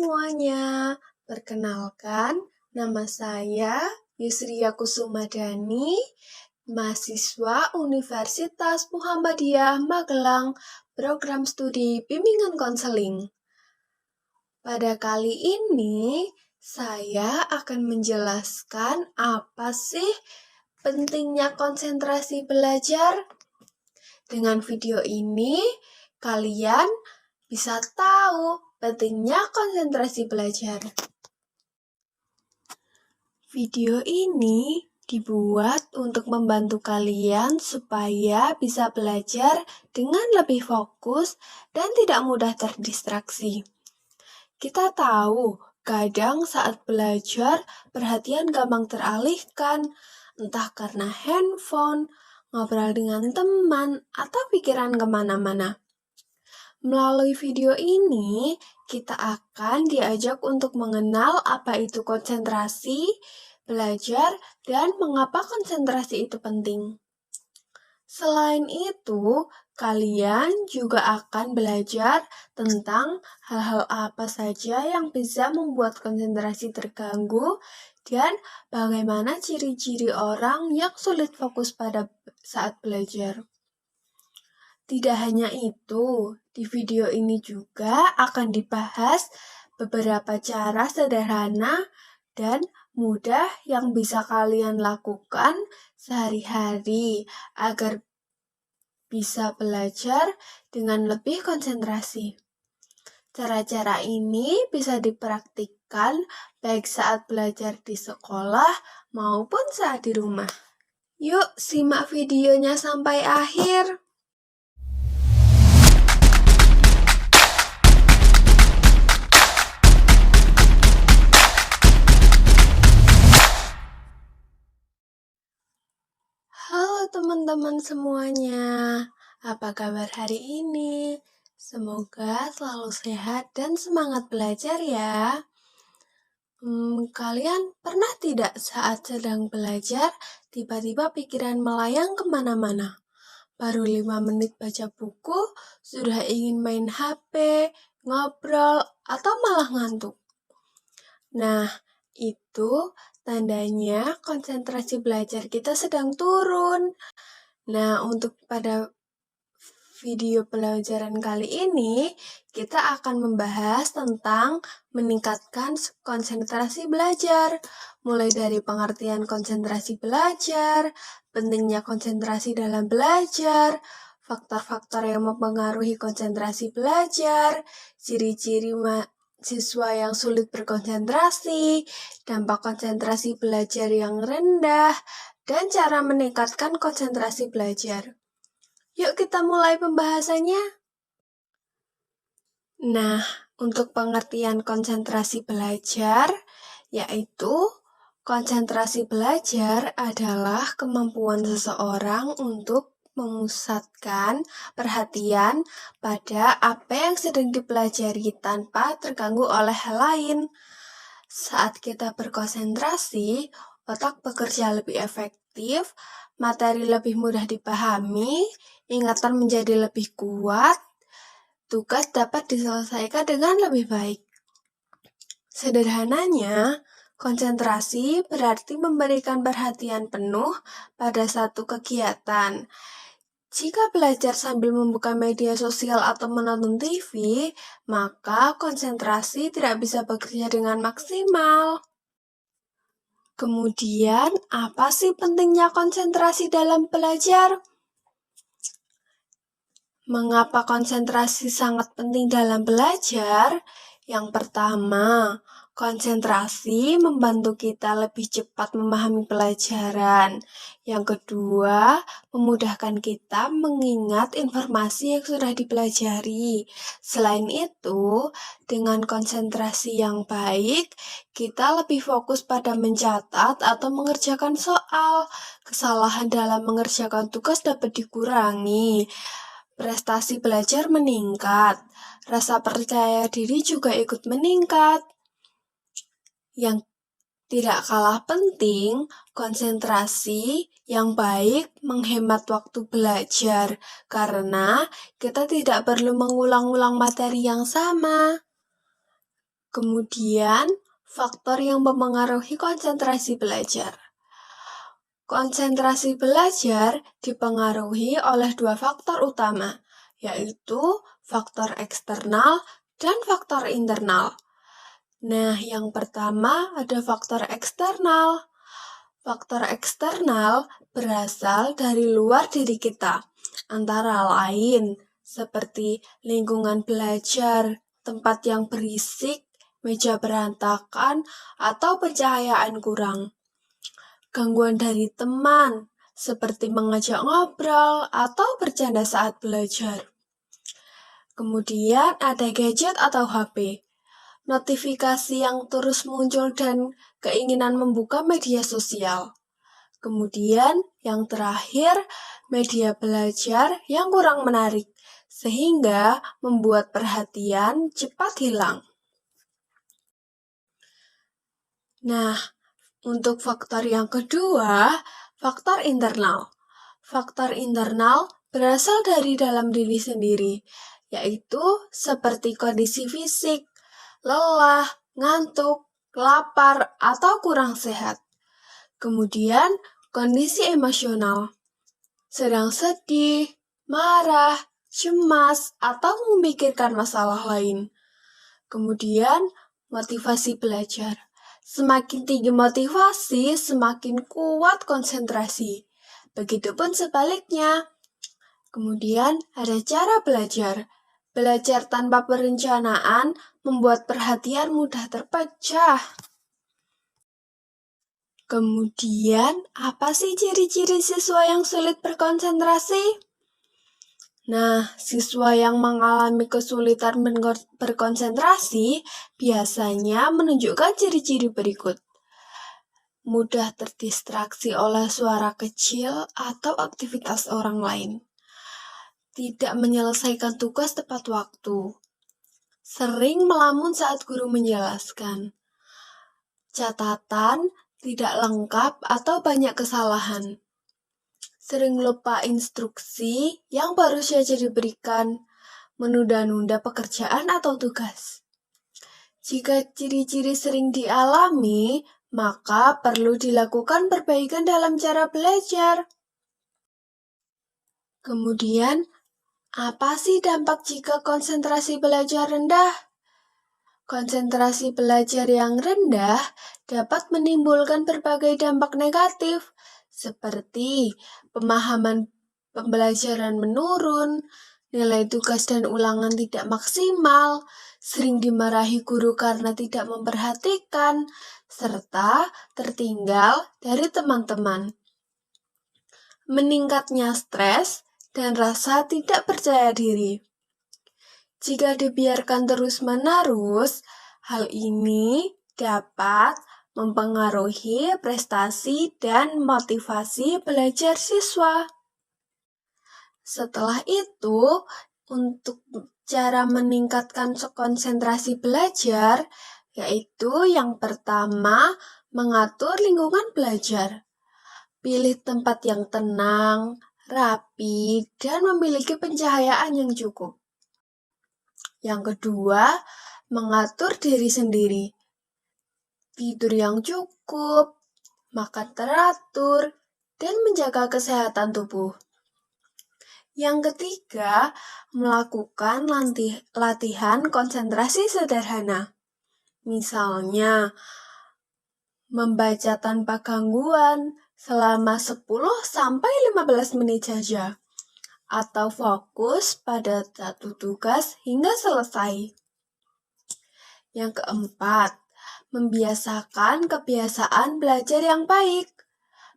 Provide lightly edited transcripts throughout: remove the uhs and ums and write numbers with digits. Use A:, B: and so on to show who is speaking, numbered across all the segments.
A: semuanya, perkenalkan nama saya Yusria Kusumadani, mahasiswa Universitas Muhammadiyah Magelang, program studi bimbingan konseling. Pada kali ini, saya akan menjelaskan apa sih pentingnya konsentrasi belajar. Dengan video ini, kalian bisa tahu pentingnya konsentrasi belajar. Video ini dibuat untuk membantu kalian supaya bisa belajar dengan lebih fokus dan tidak mudah terdistraksi. Kita tahu, kadang saat belajar, perhatian gampang teralihkan, entah karena handphone, ngobrol dengan teman, atau pikiran kemana-mana. Melalui video ini, kita akan diajak untuk mengenal apa itu konsentrasi, belajar, dan mengapa konsentrasi itu penting. Selain itu, kalian juga akan belajar tentang hal-hal apa saja yang bisa membuat konsentrasi terganggu dan bagaimana ciri-ciri orang yang sulit fokus pada saat belajar. Tidak hanya itu, di video ini juga akan dibahas beberapa cara sederhana dan mudah yang bisa kalian lakukan sehari-hari agar bisa belajar dengan lebih konsentrasi. Cara-cara ini bisa dipraktikkan baik saat belajar di sekolah maupun saat di rumah. Yuk, simak videonya sampai akhir. Halo teman-teman semuanya, apa kabar hari ini? Semoga selalu sehat dan semangat belajar ya. Kalian pernah tidak saat sedang belajar, tiba-tiba pikiran melayang kemana-mana? Baru 5 menit baca buku, sudah ingin main HP, ngobrol, atau malah ngantuk. Nah, itu tandanya konsentrasi belajar kita sedang turun. Nah, untuk pada video pelajaran kali ini, kita akan membahas tentang meningkatkan konsentrasi belajar. Mulai dari pengertian konsentrasi belajar, pentingnya konsentrasi dalam belajar, faktor-faktor yang mempengaruhi konsentrasi belajar, ciri-ciri siswa yang sulit berkonsentrasi, dampak konsentrasi belajar yang rendah, dan cara meningkatkan konsentrasi belajar. Yuk kita mulai pembahasannya. Nah, untuk pengertian konsentrasi belajar, yaitu konsentrasi belajar adalah kemampuan seseorang untuk memusatkan perhatian pada apa yang sedang dipelajari tanpa terganggu oleh hal lain. Saat kita berkonsentrasi, otak bekerja lebih efektif, materi lebih mudah dipahami, ingatan menjadi lebih kuat, tugas dapat diselesaikan dengan lebih baik. Sederhananya, konsentrasi berarti memberikan perhatian penuh pada satu kegiatan. Jika belajar sambil membuka media sosial atau menonton TV, maka konsentrasi tidak bisa bekerja dengan maksimal. Kemudian, apa sih pentingnya konsentrasi dalam belajar? Mengapa konsentrasi sangat penting dalam belajar? Yang pertama, konsentrasi membantu kita lebih cepat memahami pelajaran. Yang kedua, memudahkan kita mengingat informasi yang sudah dipelajari. Selain itu, dengan konsentrasi yang baik, kita lebih fokus pada mencatat atau mengerjakan soal. Kesalahan dalam mengerjakan tugas dapat dikurangi. Prestasi belajar meningkat, rasa percaya diri juga ikut meningkat. Yang tidak kalah penting, konsentrasi yang baik menghemat waktu belajar, karena kita tidak perlu mengulang-ulang materi yang sama. Kemudian, faktor yang mempengaruhi konsentrasi belajar. Konsentrasi belajar dipengaruhi oleh dua faktor utama, yaitu faktor eksternal dan faktor internal. Nah, yang pertama ada faktor eksternal. Faktor eksternal berasal dari luar diri kita, antara lain seperti lingkungan belajar, tempat yang berisik, meja berantakan, atau pencahayaan kurang. Gangguan dari teman, seperti mengajak ngobrol atau bercanda saat belajar. Kemudian ada gadget atau HP. Notifikasi yang terus muncul dan keinginan membuka media sosial. Kemudian yang terakhir, media belajar yang kurang menarik, sehingga membuat perhatian cepat hilang. Nah, untuk faktor yang kedua, faktor internal. Faktor internal berasal dari dalam diri sendiri, yaitu seperti kondisi fisik, lelah, ngantuk, lapar, atau kurang sehat. Kemudian, kondisi emosional, sedang sedih, marah, cemas, atau memikirkan masalah lain. Kemudian, motivasi belajar. Semakin tinggi motivasi, semakin kuat konsentrasi. Begitupun sebaliknya. Kemudian, ada cara belajar. Belajar tanpa perencanaan membuat perhatian mudah terpecah. Kemudian, apa sih ciri-ciri siswa yang sulit berkonsentrasi? Nah, siswa yang mengalami kesulitan berkonsentrasi biasanya menunjukkan ciri-ciri berikut. Mudah terdistraksi oleh suara kecil atau aktivitas orang lain. Tidak menyelesaikan tugas tepat waktu. Sering melamun saat guru menjelaskan. Catatan tidak lengkap atau banyak kesalahan. Sering lupa instruksi yang baru saja diberikan, menunda-nunda pekerjaan atau tugas. Jika ciri-ciri sering dialami, maka perlu dilakukan perbaikan dalam cara belajar. Kemudian, apa sih dampak jika konsentrasi belajar rendah? Konsentrasi belajar yang rendah dapat menimbulkan berbagai dampak negatif, seperti pemahaman pembelajaran menurun, nilai tugas dan ulangan tidak maksimal, sering dimarahi guru karena tidak memperhatikan, serta tertinggal dari teman-teman. Meningkatnya stres dan rasa tidak percaya diri. Jika dibiarkan terus-menerus, hal ini dapat mempengaruhi prestasi dan motivasi belajar siswa. Setelah itu, untuk cara meningkatkan konsentrasi belajar, yaitu yang pertama, mengatur lingkungan belajar. Pilih tempat yang tenang, rapi, dan memiliki pencahayaan yang cukup. Yang kedua, mengatur diri sendiri. Tidur yang cukup, makan teratur, dan menjaga kesehatan tubuh. Yang ketiga, melakukan latihan konsentrasi sederhana. Misalnya, membaca tanpa gangguan selama 10-15 menit saja. Atau fokus pada satu tugas hingga selesai. Yang keempat, membiasakan kebiasaan belajar yang baik.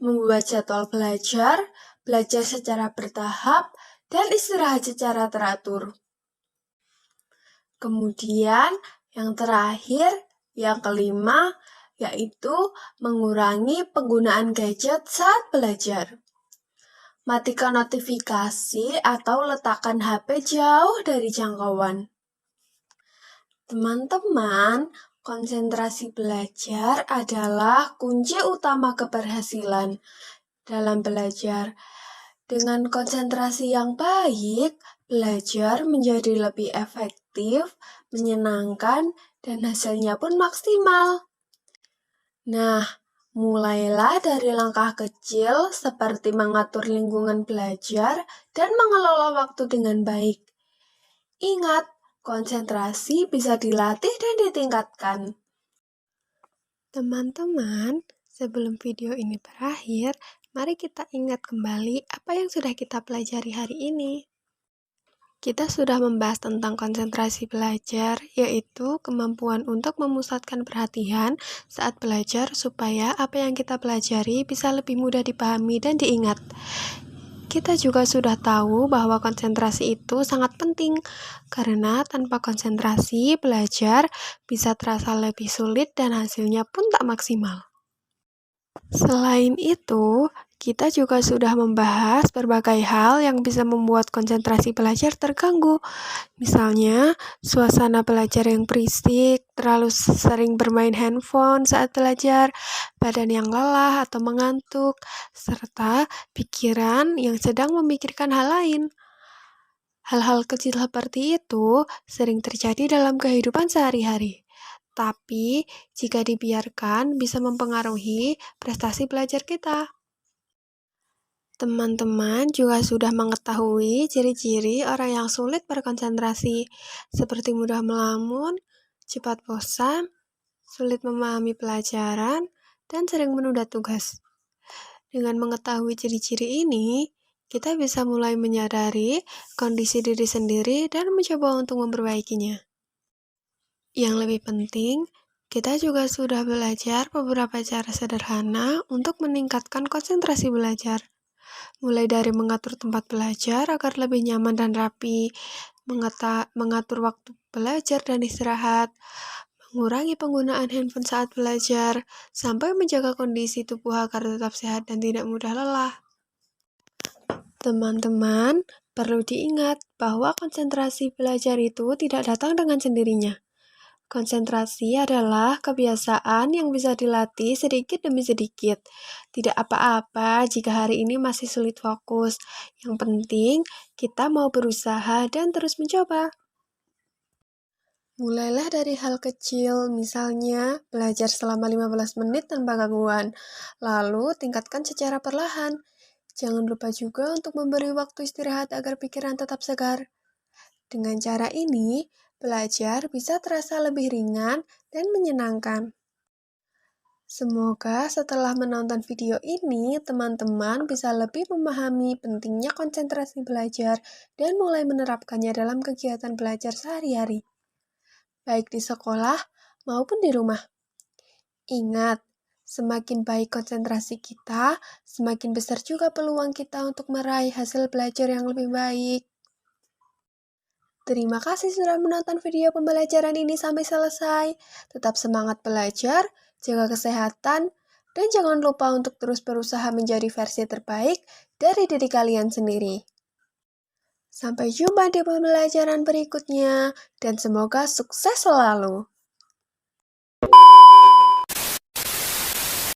A: Membuat jadwal belajar, belajar secara bertahap, dan istirahat secara teratur. Kemudian, yang terakhir, yang kelima, yaitu mengurangi penggunaan gadget saat belajar. Matikan notifikasi atau letakkan HP jauh dari jangkauan. Teman-teman, konsentrasi belajar adalah kunci utama keberhasilan dalam belajar. Dengan konsentrasi yang baik, belajar menjadi lebih efektif, menyenangkan, dan hasilnya pun maksimal. Nah, mulailah dari langkah kecil seperti mengatur lingkungan belajar dan mengelola waktu dengan baik. Ingat, konsentrasi bisa dilatih dan ditingkatkan. Teman-teman, sebelum video ini berakhir, mari kita ingat kembali apa yang sudah kita pelajari hari ini. Kita sudah membahas tentang konsentrasi belajar, yaitu kemampuan untuk memusatkan perhatian saat belajar supaya apa yang kita pelajari bisa lebih mudah dipahami dan diingat. Kita juga sudah tahu bahwa konsentrasi itu sangat penting, karena tanpa konsentrasi belajar bisa terasa lebih sulit dan hasilnya pun tak maksimal. Selain itu, kita juga sudah membahas berbagai hal yang bisa membuat konsentrasi belajar terganggu. Misalnya, suasana belajar yang berisik, terlalu sering bermain handphone saat belajar, badan yang lelah atau mengantuk, serta pikiran yang sedang memikirkan hal lain. Hal-hal kecil seperti itu sering terjadi dalam kehidupan sehari-hari. Tapi, jika dibiarkan, bisa mempengaruhi prestasi belajar kita. Teman-teman juga sudah mengetahui ciri-ciri orang yang sulit berkonsentrasi, seperti mudah melamun, cepat bosan, sulit memahami pelajaran, dan sering menunda tugas. Dengan mengetahui ciri-ciri ini, kita bisa mulai menyadari kondisi diri sendiri dan mencoba untuk memperbaikinya. Yang lebih penting, kita juga sudah belajar beberapa cara sederhana untuk meningkatkan konsentrasi belajar. Mulai dari mengatur tempat belajar agar lebih nyaman dan rapi, mengatur waktu belajar dan istirahat, mengurangi penggunaan handphone saat belajar, sampai menjaga kondisi tubuh agar tetap sehat dan tidak mudah lelah. Teman-teman, perlu diingat bahwa konsentrasi belajar itu tidak datang dengan sendirinya. Konsentrasi adalah kebiasaan yang bisa dilatih sedikit demi sedikit. Tidak apa-apa jika hari ini masih sulit fokus. Yang penting, kita mau berusaha dan terus mencoba. Mulailah dari hal kecil, misalnya belajar selama 15 menit tanpa gangguan. Lalu, tingkatkan secara perlahan. Jangan lupa juga untuk memberi waktu istirahat agar pikiran tetap segar. Dengan cara ini, belajar bisa terasa lebih ringan dan menyenangkan. Semoga setelah menonton video ini, teman-teman bisa lebih memahami pentingnya konsentrasi belajar dan mulai menerapkannya dalam kegiatan belajar sehari-hari, baik di sekolah maupun di rumah. Ingat, semakin baik konsentrasi kita, semakin besar juga peluang kita untuk meraih hasil belajar yang lebih baik. Terima kasih sudah menonton video pembelajaran ini sampai selesai. Tetap semangat belajar, jaga kesehatan, dan jangan lupa untuk terus berusaha menjadi versi terbaik dari diri kalian sendiri. Sampai jumpa di pembelajaran berikutnya, dan semoga sukses selalu.